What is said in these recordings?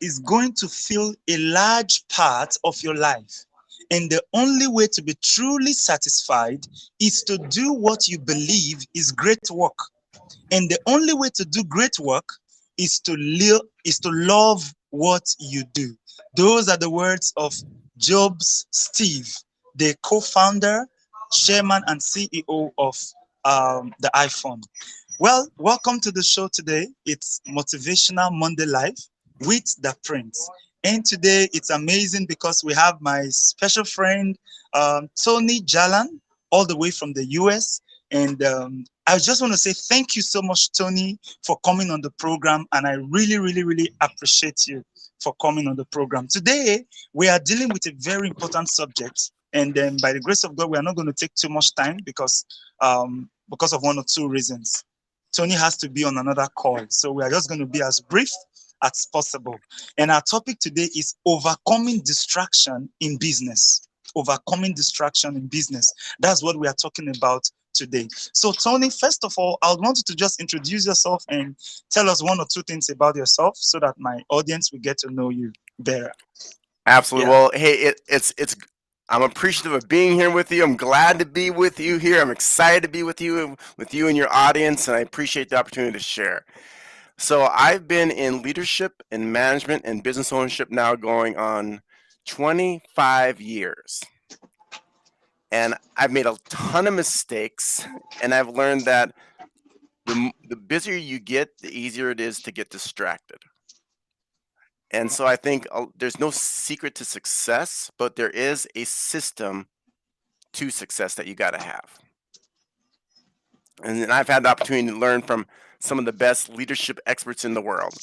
is going to fill a large part of your life. And the only way to be truly satisfied is to do what you believe is great work. And the only way to do great work is to love what you do. Those are the words of Job's Steve, the co-founder, chairman, and CEO of the iPhone. Well, welcome to the show today. It's Motivational Monday Live with the Prince. And today it's amazing because we have my special friend, Tony Jalan, all the way from the US. And I just want to say thank you so much, Tony, for coming on the program. And I really, really, really appreciate you for coming on the program. Today, we are dealing with a very important subject. And then by the grace of God, we are not going to take too much time because of one or two reasons. Tony has to be on another call. So we are just going to be as brief as possible. And our topic today is overcoming distraction in business. Overcoming distraction in business. That's what we are talking about today. So, Tony, first of all, I want you to just introduce yourself and tell us one or two things about yourself so that my audience will get to know you better. Absolutely. Yeah. Well, hey, it's I'm appreciative of being here with you. I'm glad to be with you here. I'm excited to be with you and your audience, and I appreciate the opportunity to share. So I've been in leadership and management and business ownership now going on 25 years. And I've made a ton of mistakes, and I've learned that the busier you get, the easier it is to get distracted. And so I think there's no secret to success, but there is a system to success that you got to have. And then I've had the opportunity to learn from some of the best leadership experts in the world.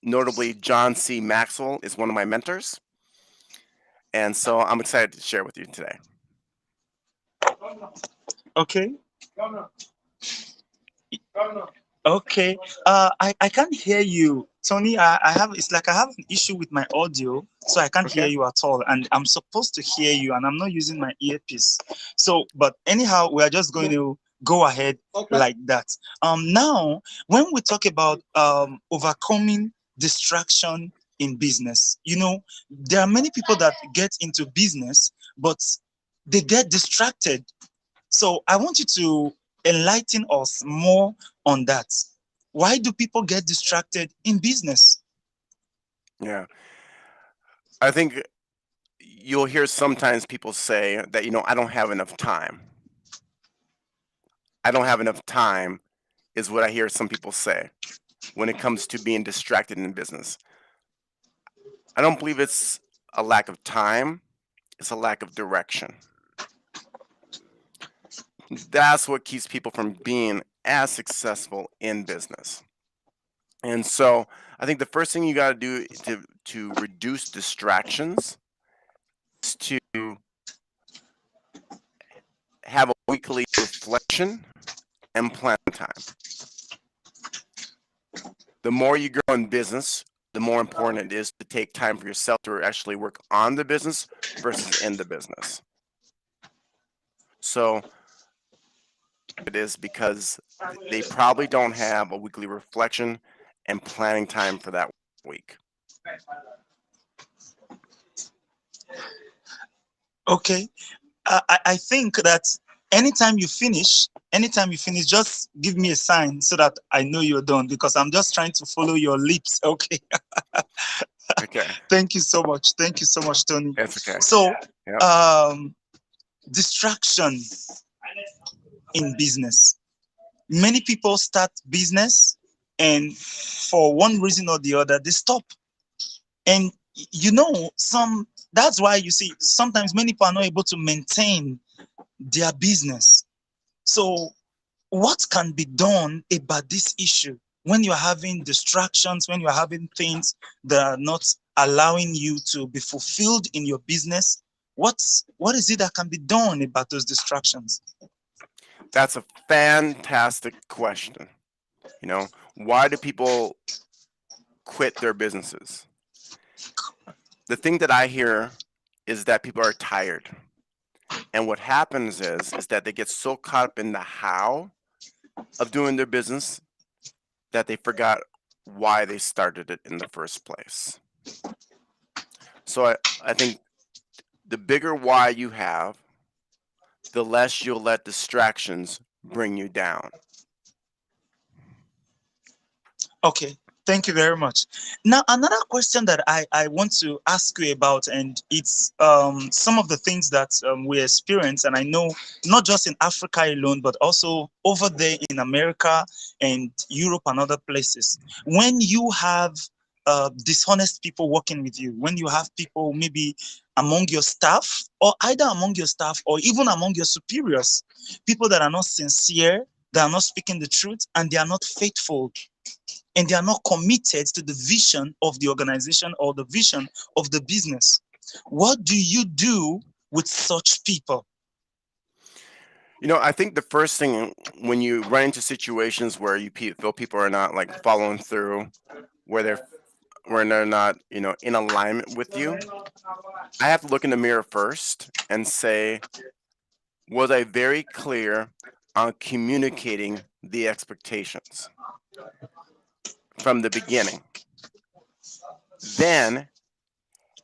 Notably, John C. Maxwell is one of my mentors. And so I'm excited to share with you today. Okay. Okay. I can't hear you, Tony. I have it's like I have an issue with my audio, so I can't hear Okay. you at all. And I'm supposed to hear you, and I'm not using my earpiece. So, but anyhow, we are just going to go ahead like that. Now, when we talk about overcoming distraction in business, there are many people that get into business, but they get distracted. So I want you to enlighten us more on that. Why do people get distracted in business? Yeah. I think you'll hear sometimes people say that, I don't have enough time. I don't have enough time is what I hear some people say when it comes to being distracted in business. I don't believe it's a lack of time, it's a lack of direction. That's what keeps people from being as successful in business. And so I think the first thing you got to do to reduce distractions is to have a weekly reflection and plan time. The more you grow in business, the more important it is to take time for yourself to actually work on the business versus in the business. So it is because they probably don't have a weekly reflection and planning time for that week. Okay. I think that anytime you finish, just give me a sign so that I know you're done because I'm just trying to follow your lips. Okay. Okay, Thank you so much. Thank you so much, Tony. it's okay. So, Yep. distraction in business. Many people start business and for one reason or the other, they stop. And that's why you see sometimes many people are not able to maintain their business. So what can be done about this issue when you're having distractions, when you're having things that are not allowing you to be fulfilled in your business? What is it that can be done about those distractions? That's a fantastic question. Why do people quit their businesses? The thing that I hear is that people are tired. And what happens is that they get so caught up in the how of doing their business that they forgot why they started it in the first place. So I think the bigger why you have, the less you'll let distractions bring you down. Okay, thank you very much. Now, another question that I want to ask you about, and it's some of the things that we experience, and I know not just in Africa alone, but also over there in America and Europe and other places. When you have dishonest people working with you, when you have people maybe among your staff, or either among your staff or even among your superiors, people that are not sincere, they are not speaking the truth, and they are not faithful, and they are not committed to the vision of the organization or the vision of the business. What do you do with such people? I think the first thing when you run into situations where you feel people are not like following through, where they're not, in alignment with you, I have to look in the mirror first and say, was I very clear on communicating the expectations from the beginning? Then,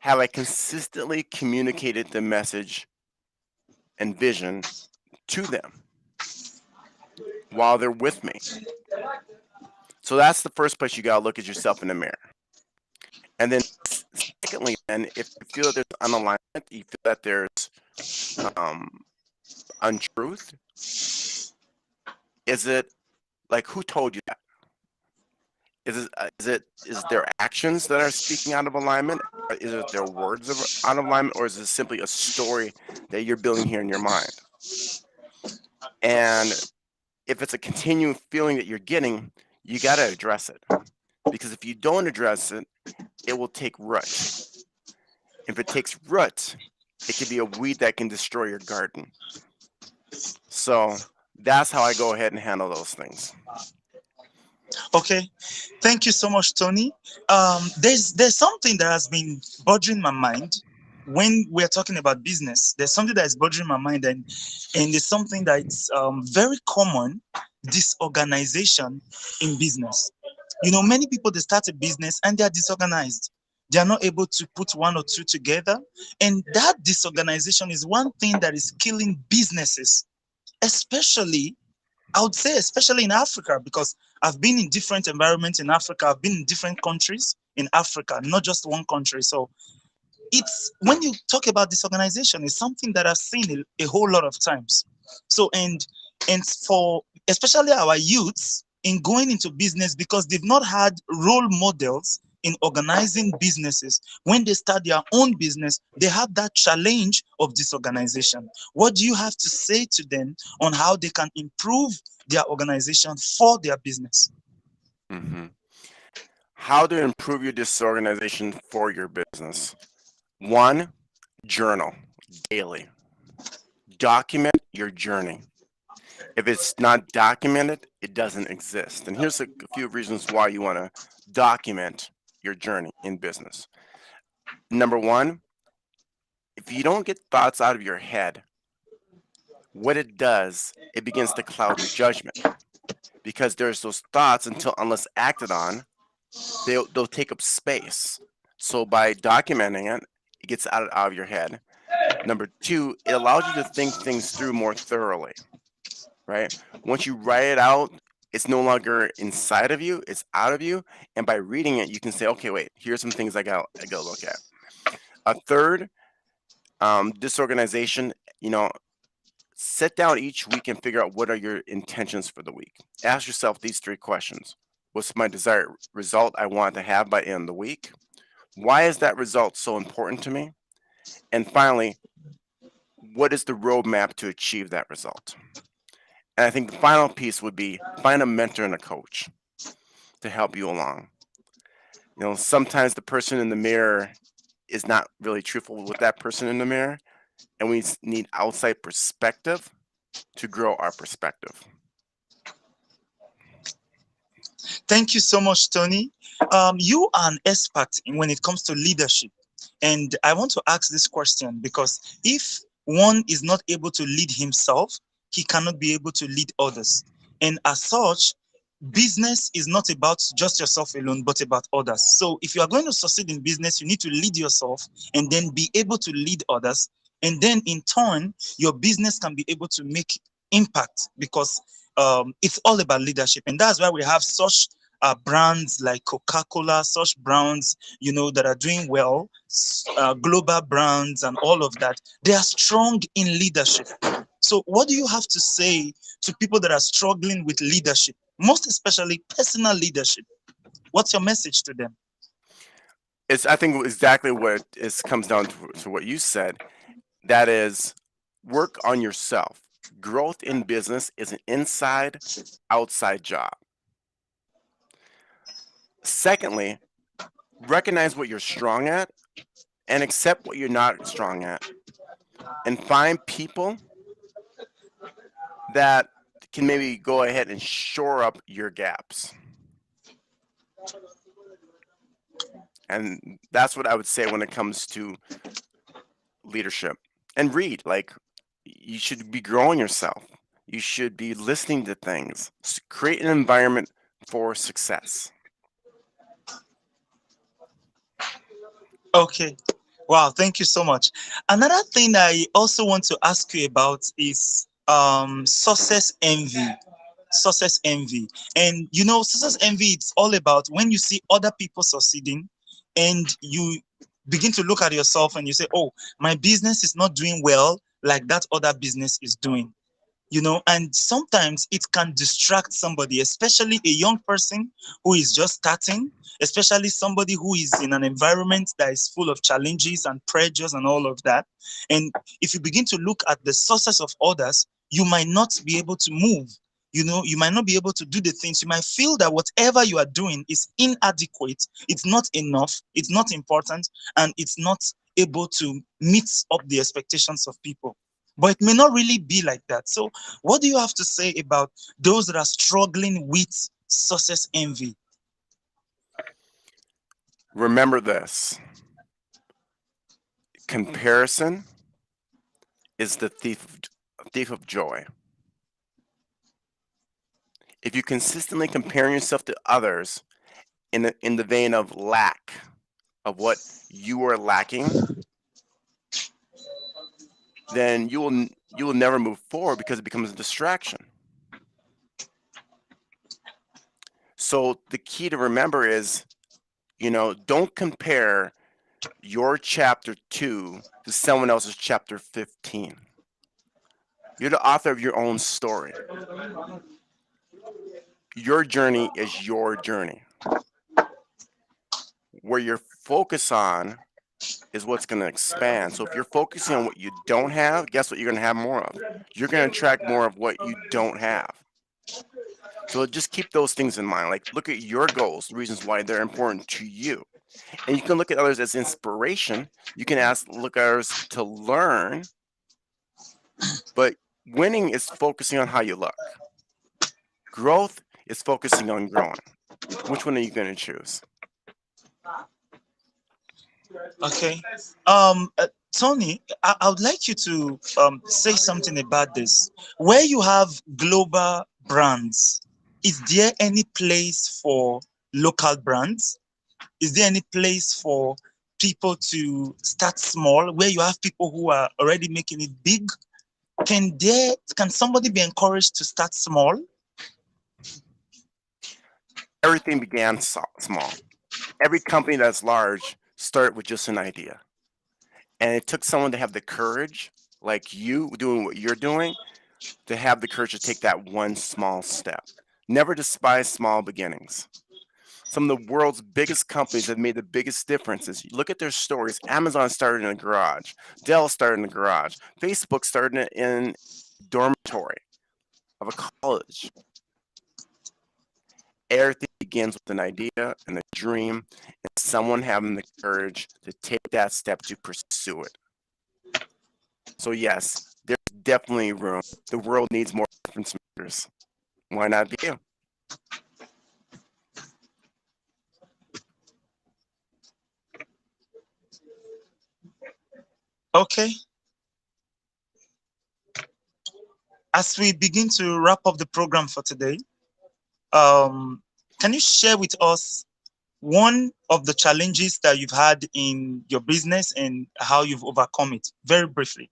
have I consistently communicated the message and vision to them while they're with me? So that's the first place you got to look at yourself in the mirror. And then, secondly, then, if you feel that there's unalignment, you feel that there's untruth, is it like who told you that? Is their actions that are speaking out of alignment? Or is it their words out of alignment, or is it simply a story that you're building here in your mind? And if it's a continuing feeling that you're getting, you got to address it, because if you don't address it, it will take root. If it takes root, it can be a weed that can destroy your garden. So that's how I go ahead and handle those things. Okay, thank you so much, Tony. There's something that has been bothering my mind when we're talking about business. There's something that is bothering my mind, and it's something that's very common: disorganization in business. Many people, they start a business and they are disorganized. They are not able to put one or two together, and that disorganization is one thing that is killing businesses, especially, I would say, especially in Africa, because I've been in different environments in Africa. I've been in different countries in Africa, not just one country. So it's, when you talk about disorganization, it's something that I've seen a whole lot of times. So, and for especially our youths in going into business, because they've not had role models in organizing businesses. When they start their own business, they have that challenge of disorganization. What do you have to say to them on how they can improve their organization for their business? Mm-hmm. How to improve your disorganization for your business? One, journal daily. Document your journey. If it's not documented, it doesn't exist. And here's a few reasons why you want to document your journey in business. Number one, if you don't get thoughts out of your head, what it does, it begins to cloud your judgment, because there's those thoughts unless acted on, they'll take up space. So by documenting it, it gets out of your head. Number two, it allows you to think things through more thoroughly, right? Once you write it out, it's no longer inside of you, it's out of you. And by reading it, you can say, okay, wait, here's some things I got to look at. A third, disorganization, sit down each week and figure out what are your intentions for the week. Ask yourself these three questions. What's my desired result I want to have by the end of the week? Why is that result so important to me? And finally, what is the roadmap to achieve that result? And I think the final piece would be find a mentor and a coach to help you along. Sometimes the person in the mirror is not really truthful with that person in the mirror, and we need outside perspective to grow our perspective. Thank you so much, Tony. You are an expert when it comes to leadership. And I want to ask this question because if one is not able to lead himself, he cannot be able to lead others. And as such, business is not about just yourself alone, but about others. So if you are going to succeed in business, you need to lead yourself and then be able to lead others. And then in turn, your business can be able to make impact, because it's all about leadership. And that's why we have such brands like Coca-Cola, such brands, that are doing well, global brands and all of that. They are strong in leadership. So what do you have to say to people that are struggling with leadership, most especially personal leadership? What's your message to them? I think exactly what it comes down to what you said. That is, work on yourself. Growth in business is an inside outside job. Secondly, recognize what you're strong at and accept what you're not strong at, and find people that can maybe go ahead and shore up your gaps. And that's what I would say when it comes to leadership. And read, like, you should be growing yourself. You should be listening to things. Create an environment for success. Okay. Wow, thank you so much. Another thing I also want to ask you about is success envy. Success envy. And success envy, it's all about when you see other people succeeding and you begin to look at yourself and you say, oh, my business is not doing well like that other business is doing. And sometimes it can distract somebody, especially a young person who is just starting, especially somebody who is in an environment that is full of challenges and pressures and all of that. And if you begin to look at the success of others, you might not be able to move. You might not be able to do the things. You might feel that whatever you are doing is inadequate, it's not enough, it's not important, and it's not able to meet up the expectations of people. But it may not really be like that. So what do you have to say about those that are struggling with success envy? Remember this: comparison is the thief of joy. If you consistently compare yourself to others in the vein of lack, of what you are lacking, then you will never move forward, because it becomes a distraction. So the key to remember is, don't compare your chapter 2 to someone else's chapter 15. You're the author of your own story. Your journey is your journey. Where you're focused on is what's going to expand. So if you're focusing on what you don't have, guess what you're going to have more of? You're going to attract more of what you don't have. So just keep those things in mind. Like, look at your goals, the reasons why they're important to you. And you can look at others as inspiration. You can look at others to learn. But winning is focusing on how you look. Growth is focusing on growing. Which one are you going to choose? Okay. Tony, I would like you to say something about this. Where you have global brands, is there any place for local brands? Is there any place for people to start small, where you have people who are already making it big? Can somebody be encouraged to start small? Everything began small. Every company that's large started with just an idea. And it took someone to have the courage, like you doing what you're doing, to have the courage to take that one small step. Never despise small beginnings. Some of the world's biggest companies have made the biggest differences. Look at their stories. Amazon started in a garage. Dell started in a garage. Facebook started in a dormitory of a college. Everything begins with an idea and a dream, and someone having the courage to take that step to pursue it. So yes, there's definitely room. The world needs more difference makers. Why not be you? Okay. As we begin to wrap up the program for today, um, can you share with us one of the challenges that you've had in your business and how you've overcome it? Very briefly.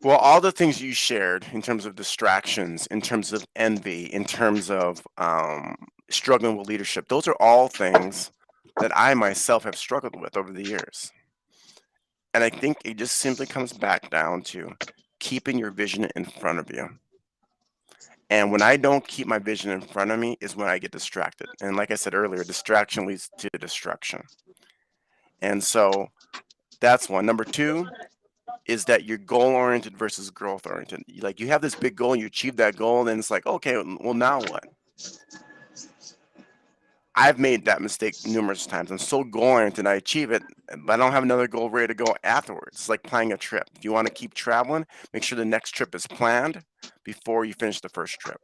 Well, all the things you shared in terms of distractions, in terms of envy, in terms of struggling with leadership, those are all things that I myself have struggled with over the years. And I think it just simply comes back down to keeping your vision in front of you. And when I don't keep my vision in front of me is when I get distracted. And like I said earlier, distraction leads to destruction. And so that's one. Number two is that you're goal oriented versus growth oriented. Like you have this big goal and you achieve that goal, and then it's like, okay, well, now what? I've made that mistake numerous times. I'm so goal oriented and I achieve it, but I don't have another goal ready to go afterwards. It's like planning a trip. If you want to keep traveling, make sure the next trip is planned before you finish the first trip.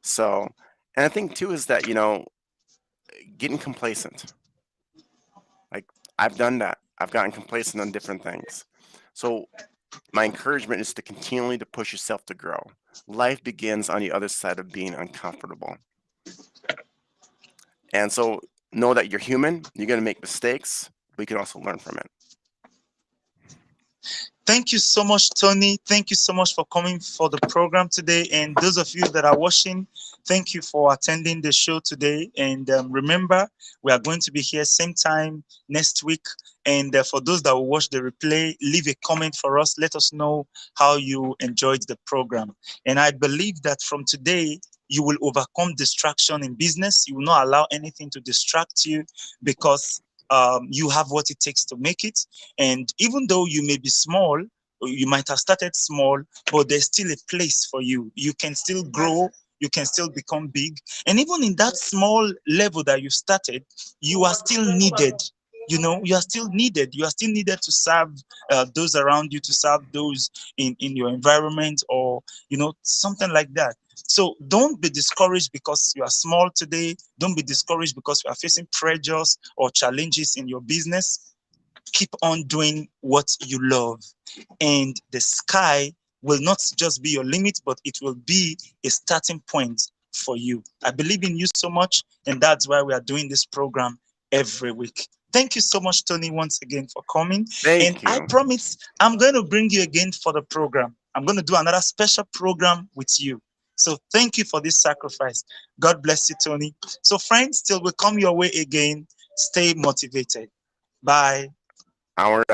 So, and I think too is that, getting complacent. Like I've done that. I've gotten complacent on different things. So my encouragement is to continually to push yourself to grow. Life begins on the other side of being uncomfortable. And so know that you're human, you're going to make mistakes, but you can also learn from it. Thank you so much, Tony. Thank you so much for coming for the program today. And those of you that are watching, thank you for attending the show today. And remember, we are going to be here same time next week. And for those that will watch the replay, leave a comment for us. Let us know how you enjoyed the program. And I believe that from today, you will overcome distraction in business. You will not allow anything to distract you because you have what it takes to make it. And even though you may be small, you might have started small, but there's still a place for you. You can still grow, you can still become big. And even in that small level that you started, you are still needed. You are still needed. You are still needed to serve those around you, to serve those in your environment, or something like that. So don't be discouraged because you are small today. Don't be discouraged because you are facing pressures or challenges in your business. Keep on doing what you love, and the sky will not just be your limit, but it will be a starting point for you. I believe in you so much, and that's why we are doing this program every week. Thank you so much, Tony, once again for coming. And Thank I you. promise I'm going to bring you again for the program. I'm going to do another special program with you. So thank you for this sacrifice. God bless you, Tony. So friends, till we come your way again, stay motivated. Bye. Hour up.